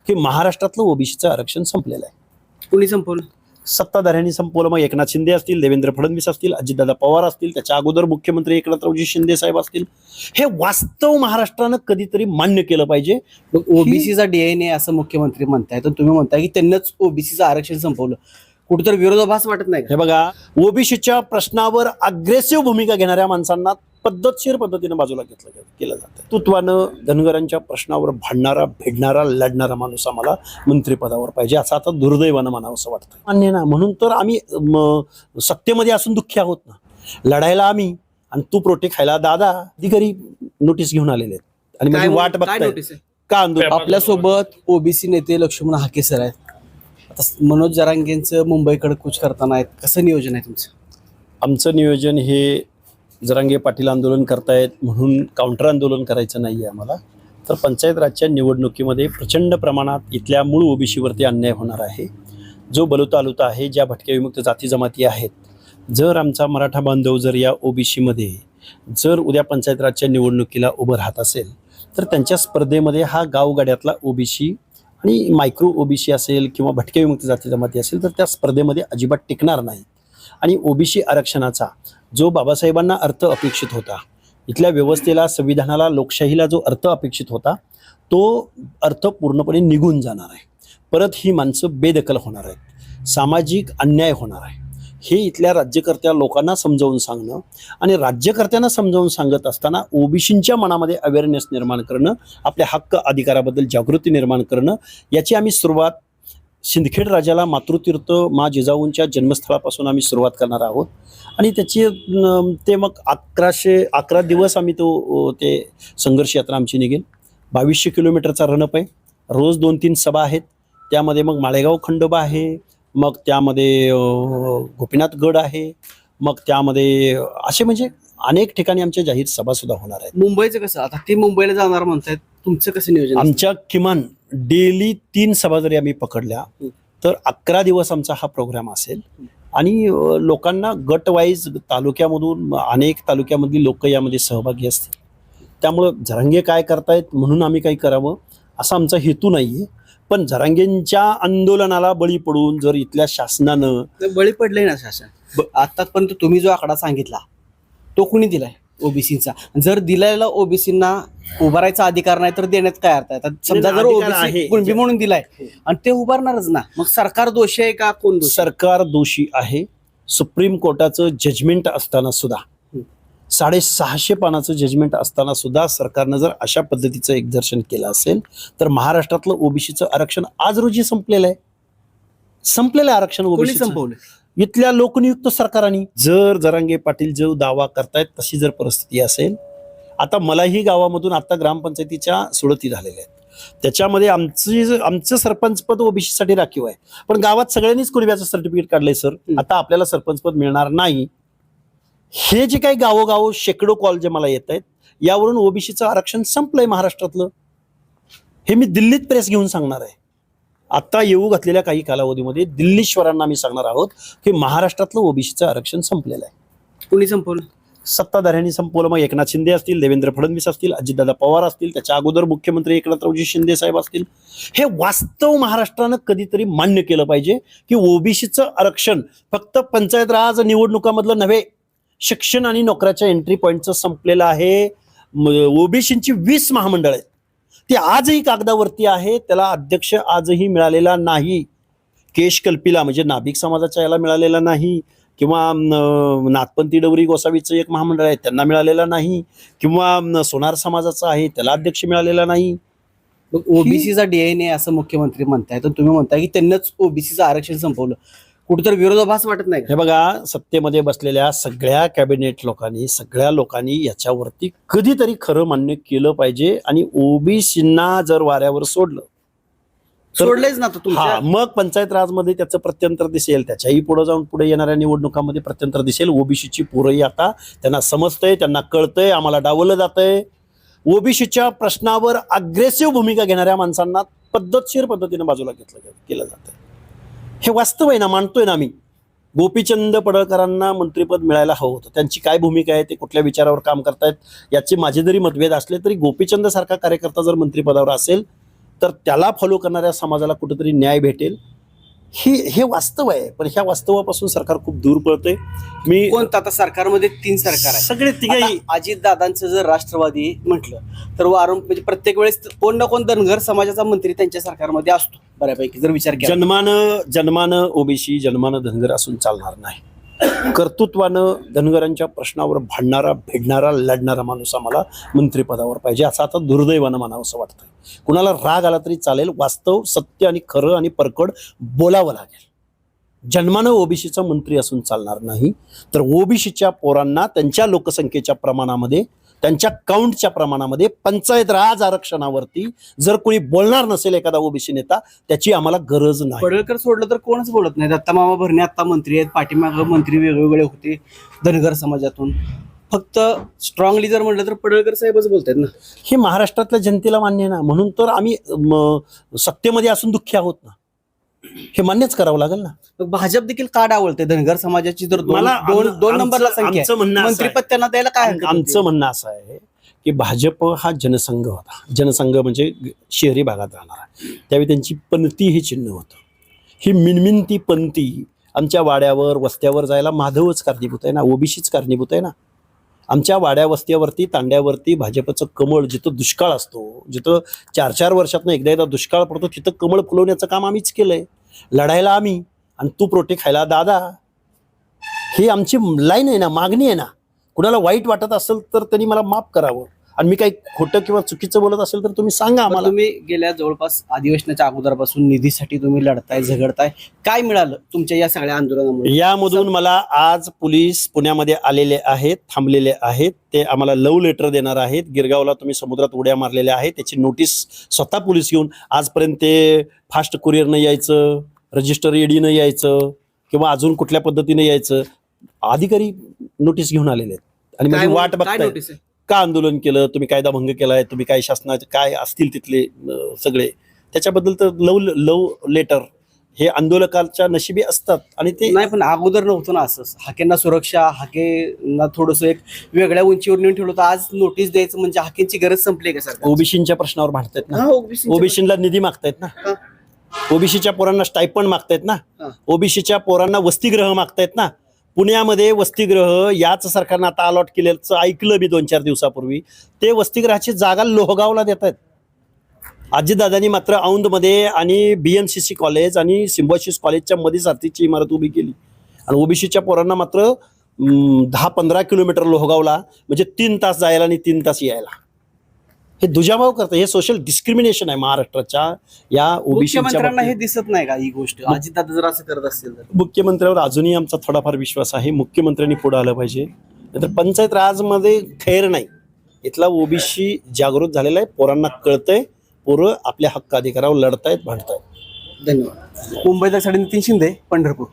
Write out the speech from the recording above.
की महाराष्ट्रातलं ओबीसीचं आरक्षण संपलेलं आहे. कुणी संपवलं? सत्ताधाऱ्यांनी संपवलं. मग एकनाथ शिंदे असतील, देवेंद्र फडणवीस असतील, अजितदादा पवार असतील, त्याच्या अगोदर मुख्यमंत्री एकनाथरावजी शिंदे साहेब असतील. हे वास्तव महाराष्ट्रानं कधीतरी मान्य केलं पाहिजे. ओबीसीचा डीएनए असं मुख्यमंत्री म्हणताय, तर तुम्ही म्हणताय की त्यांनाच ओबीसीचं आरक्षण संपवलं. कुठेतरी विरोधाभास वाटत नाही का? हे बघा, ओबीसीच्या प्रश्नावर अग्रेसिव्ह भूमिका घेणाऱ्या माणसांना पद्धतशीर पद्धतीनं बाजूला केलं जातं. तुत्वानं धनगरांच्या प्रश्नावर भांडणारा, भिडणारा, लढणारा माणूस आम्हाला मंत्रिपदावर पाहिजे, असं आता दुर्दैवानं म्हणावं असं वाटतं. मान्य ना, म्हणून तर आम्ही सत्तेमध्ये असून दुःखी आहोत ना. लढायला आम्ही आणि तू प्रोटे खायला दादा अधिकारी नोटीस घेऊन आलेले आहेत आणि माझी वाट बघताय का आंदोलन. आपल्यासोबत ओबीसी नेते लक्ष्मण हाके सर आहेत. आता मनोज जरांगेंचं मुंबईकडे कूच करताना आहेत, कसं नियोजन आहे तुमचं? आमचं नियोजन हे जरांगे पाटील आंदोलन करतायत म्हणून काउंटर आंदोलन करायचं नाही आहे आम्हाला. तर पंचायत राजच्या निवडणुकीमध्ये प्रचंड प्रमाणात इथल्या मूळ ओबीसीवरती अन्याय होणार आहे. जो बलुतालुता आहे, ज्या भटक्या विमुक्त जाती जमाती आहेत, जर आमचा मराठा बांधव जर या ओबीसीमध्ये जर उद्या पंचायत राजच्या निवडणुकीला उभं राहत असेल तर त्यांच्या स्पर्धेमध्ये हा गावगाड्यातला ओबीसी आणि मायक्रो ओबीसी असेल किंवा भटक्या विमुक्त जाती जमाती असेल तर त्या स्पर्धेमध्ये अजिबात टिकणार नाहीत. आणि ओबीसी आरक्षणाचा जो बाबासाहेबांना अर्थ अपेक्षित होता, इथल्या व्यवस्थेला, संविधानाला, लोकशाहीला जो अर्थ अपेक्षित होता, तो अर्थ पूर्णपणे निघून जाणार आहे. परत ही माणसं बेदखल होणार आहेत, सामाजिक अन्याय होणार आहे. हे इथल्या राज्यकर्त्या लोकांना समजावून सांगणं आणि राज्यकर्त्यांना समजावून सांगत असताना ओबीसींच्या मनामध्ये अवेअरनेस निर्माण करणं, आपल्या हक्क अधिकाराबद्दल जागृती निर्माण करणं, याची आम्ही सुरुवात सिंदखेड राजाला मातृतीर्थ मा जिजाऊंच्या जन्मस्थळापासून आम्ही सुरुवात करणार आहोत. आणि त्याची ते मग 11 दिवस आम्ही ते संघर्ष यात्रा आमची निघेल. 2200 किलोमीटरचा रनअप आहे. रोज 2-3 सभा आहेत. त्यामध्ये मग माळेगाव खंडोबा आहे, मग त्यामध्ये गोपीनाथगड आहे, मग त्यामध्ये असे म्हणजे अनेक ठिकाणी आमच्या जाहीर सभा सुद्धा होणार आहेत. मुंबईचं कसं? आता ते मुंबईला जाणार म्हणतायत, तुमचं कसं नियोजन? आमच्या किमान डेली 3 सभा जरी आम्ही पकडल्या तर 11 दिवस आमचा हा प्रोग्राम असेल. आणि लोकांना गट वाईज तालुक्यामधून अनेक तालुक्यामधली लोक यामध्ये सहभागी असतील. त्यामुळं जरांगे काय करतायत म्हणून आम्ही काही करावं असा आमचा हेतू नाही आहे. पण जरांगेंच्या आंदोलनाला बळी पडून जर इथल्या शासनानं बळी पडले ना शासन, आतापर्यंत तुम्ही जो आकडा सांगितला तो कुणी दिलाय ओबीसीचा? जर दिलेला ओबीसींना उभारायचा अधिकार नाही तर देण्यात काय अर्थ आहे? समजा जर ओबीसी कुणबी म्हणून दिलाय आणि ते उभारणारच ना, मग सरकार दोषी आहे का? कोण दोषी? सरकार दोषी आहे. सुप्रीम कोर्टाचं जजमेंट असताना सुद्धा, 650 पानाचं जजमेंट असताना सुद्धा सरकारनं जर अशा पद्धतीचं एक्झर्शन केलं असेल तर महाराष्ट्रातलं ओबीसीचं आरक्षण आज रोजी संपलेलं आहे. आरक्षण ओबीसी संपवलं इथल्या लोकनियुक्त सरकारांनी. जर जरांगे पाटील जो दावा करतायत तशी जर परिस्थिती असेल, आता मलाही गावामधून आता ग्रामपंचायतीच्या सोडती झालेल्या आहेत, त्याच्यामध्ये आमचं सरपंच पद ओबीसी साठी राखीव आहे. पण गावात सगळ्यांनीच कुणब्याचं सर्टिफिकेट काढलंय सर, आता आपल्याला सरपंच पद मिळणार नाही. हे जे काही गावोगाव शेकडो कॉल जे मला येत आहेत, यावरून ओबीसीचं आरक्षण संपलंय महाराष्ट्रातलं. हे मी दिल्लीत प्रेस घेऊन सांगणार आहे. आता येऊ घातलेल्या काही कालावधीमध्ये दिल्लीश्वरांना मी सांगणार आहोत की महाराष्ट्रातलं ओबीसीचं आरक्षण संपलेलं आहे. कुणी संपवलं? सत्ताधाऱ्यांनी संपवलं. मग एकनाथ शिंदे असतील, देवेंद्र फडणवीस असतील, अजितदादा पवार असतील, त्याच्या अगोदर मुख्यमंत्री एकनाथरावजी शिंदे साहेब असतील. हे वास्तव महाराष्ट्रानं कधीतरी मान्य केलं पाहिजे की ओबीसीचं आरक्षण फक्त पंचायत राज निवडणुकामधलं नव्हे, शिक्षण आणि नोकऱ्याच्या एंट्री पॉईंटचं संपलेलं आहे. ओबीसींची 20 महामंडळ आहेत, ते आजही कागदावरती आहे, त्याला अध्यक्ष आजही मिळालेला नाही. केश कल्पीला म्हणजे नाभिक समाजाच्या याला मिळालेला नाही, किंवा नाथपंथी डवरी गोसावीचं एक महामंडळ आहे त्यांना मिळालेला नाही, किंवा सोनार समाजाचं आहे त्याला अध्यक्ष मिळालेला नाही. ओबीसीचा डीएनए असं मुख्यमंत्री म्हणताय, तर तुम्ही म्हणताय की त्यांनाच ओबीसीचं आरक्षण संपवलं. कुठेतरी विरोधाभास वाटत नाही का? हे बघा, सत्तेमध्ये बसलेल्या सगळ्या कॅबिनेट लोकांनी, सगळ्या लोकांनी याच्यावरती कधीतरी खरं मान्य केलं पाहिजे. आणि ओबीसींना जर वाऱ्यावर सोडलेच ना तुमच्या, मग पंचायत राजमध्ये त्याचं प्रत्यंतर दिसेल, त्याच्याही पुढे जाऊन पुढे येणाऱ्या निवडणुकांमध्ये प्रत्यंतर दिसेल. ओबीसीची पोरही आता त्यांना समजतंय, त्यांना कळतंय आम्हाला डावललं जातंय. ओबीसीच्या प्रश्नावर अग्रेसिव्ह भूमिका घेणाऱ्या माणसांना पद्धतशीर पद्धतीनं बाजूला केलं जातंय. हे वास्तव आहे ना, मानतोय ना आम्ही. गोपीचंद पडळकरांना मंत्रिपद मिळायला हवं होतं. त्यांची काय भूमिका आहे, ते कुठल्या विचारावर काम करतायत याचे माझे जरी मतभेद असले तरी गोपीचंद सारखा कार्यकर्ता जर मंत्रिपदावर असेल तर त्याला फॉलो करणाऱ्या समाजाला कुठेतरी न्याय भेटेल. हे वास्तव आहे, पण ह्या वास्तवापासून सरकार खूप दूर पळतंय. मी कोणतं आता सरकारमध्ये 3 सरकार आहे. सगळे तिघही अजित दादांचं जर राष्ट्रवादी म्हटलं तर वारंवार म्हणजे प्रत्येक वेळेस कोण ना कोण धनगर समाजाचा मंत्री त्यांच्या सरकारमध्ये असतो बऱ्यापैकी जर विचार केला. जन्मानं ओबीसी, जन्मानं धनगर असून चालणार नाही. कर्तृत्वानं धनगरांच्या प्रश्नावर भांडणारा, भिडणारा, लढणारा माणूस आम्हाला मंत्रिपदावर पाहिजे, असं आता दुर्दैवानं म्हणावं असं वाटतंय. कुणाला राग आला तरी चालेल, वास्तव, सत्य आणि खरं आणि परकड बोलावं लागेल. जन्मानं ओबीसीचा मंत्री असून चालणार नाही. तर ओबीसीच्या पोरांना त्यांच्या लोकसंख्येच्या प्रमाणामध्ये, त्यांच्या काउंटच्या प्रमाणामध्ये पंचायत राज आरक्षणावरती जर कोणी बोलणार नसेल एखादा ओबीसी नेता, त्याची आम्हाला गरज नाही. पडळकर सोडलं तर कोणच बोलत नाही. दत्ता मामा भरणे आता मंत्री आहेत, पाठीमागं मंत्री वेगवेगळे होते धनगर समाजातून. फक्त स्ट्रॉंगली जर म्हटलं तर पडळकर साहेबच बोलतात ना. हे महाराष्ट्रातल्या जनतेला मान्य आहे ना, म्हणून तर आम्ही सत्तेमध्ये असून दुःखी आहोत ना. हे मान्यच करावं लागेल ना. मग भाजप देखील का डावलते धनगर समाजाची जर मला दोन नंबरला संख्या आमचं म्हणणं असं आहे, मंत्रिपद त्यांना द्यायला काय हरकत होती? आमचं म्हणणं असं आहे की भाजप हा जनसंघ होता. जनसंघ म्हणजे शहरी भागात राहणारा. त्यावेळी त्यांची पणती हे चिन्ह होतं. ही मिणमिणती पणती आमच्या वाड्यावर, वस्त्यावर जायला माधवच कारणीभूत आहे ना, ओबीसीच कारणीभूत आहे ना. आमच्या वाड्या वस्त्यावरती, तांड्यावरती भाजपचं कमळ, जिथं दुष्काळ असतो, जिथं 4-4 वर्षातनं एकदा दुष्काळ पडतो, तिथं कमळ फुलवण्याचं काम आम्हीच केलंय. लढायला आम्ही आणि तू प्रोटे खायला दादा. ही आमची लाईन आहे ना, मागणी आहे ना. कुणाला वाईट वाटत असेल तर त्यांनी मला माफ करावं, आणि मी काही खोटं किंवा चुकीचं बोलत असेल तर तुम्ही सांगा आम्हाला. तुम्ही गेल्या जवळपास अधिवेशनाच्या अगोदरपासून निधीसाठी तुम्ही लढताय, झगडताय. काय मिळालं तुमच्या या सगळ्या आंदोलनामुळे? यामधून मला आज पोलीस पुण्यामध्ये आलेले आहेत, थांबलेले आहेत. ते आम्हाला लव्ह लेटर देणार आहेत. गिरगावला तुम्ही समुद्रात उड्या मारलेल्या आहेत, त्याची नोटीस स्वतः पोलीस घेऊन, आजपर्यंत ते फास्ट कुरिअरनं यायचं, रजिस्टर ईडीनं यायचं किंवा अजून कुठल्या पद्धतीने यायचं, अधिकारी नोटीस घेऊन आलेले आहेत. आणि माझी वाट बघताय. नोटीस आहे? का आंदोलन केलं तुम्ही, कायदा भंग केलाय तुम्ही, काय शासनाचे काय असतील तिथले सगळे, त्याच्याबद्दल तर लव लेटर हे आंदोलकांच्या नशिबी असतात. आणि ते नाही, पण अगोदर नव्हतं ना असं. हाकेंना सुरक्षा, हाकेंना थोडंसं एक वेगळ्या उंचीवर नेऊन ठेवलं होतं. आज नोटीस द्यायचं म्हणजे हाकेंची गरज संपली का सर? ओबीसीच्या प्रश्नावर भांडतायत ना, OBC ओबीसीला निधी मागतायत ना, ओबीसीच्या पोरांना स्टायपंड मागतायत ना, ओबीसीच्या पोरांना वसतिगृह मागतायत ना. पुण्यामध्ये वसतिगृह याच सरकारनं आता अलॉट केल्याचं ऐकलं मी 2-4 दिवसापूर्वी. ते वसतिगृहाची जागा लोहगावला देत आहेत. अजितदादांनी मात्र औंधमध्ये आणि BNCC कॉलेज आणि सिम्बॉसिस कॉलेजच्या मध्ये सारथीची इमारत उभी केली. आणि ओबीसीच्या पोरांना मात्र 10-15 किलोमीटर लोहगावला, म्हणजे 3 तास जायला आणि 3 तास यायला. हे दुजाभाव करतं. हे सोशल डिस्क्रिमिनेशन आहे महाराष्ट्राच्या या ओबीसीच्या. मुख्यमंत्र्यांना हे दिसत नाही का ही गोष्ट? अजितदादा जर असं करत असतील तर? मुख्यमंत्र्यावर अजूनही आमचा थोडाफार विश्वास आहे. मुख्यमंत्र्यांनी पुढे आलं पाहिजे. नाहीतर पंचायत राजमध्ये खैर नाही. इथला ओबीसी जागृत झालेला आहे, पोरांना कळतंय, पोरं आपल्या हक्क अधिकारावर लढतायत, भांडतायत. धन्यवाद. मुंबईत नितीन शिंदे, पंढरपूर.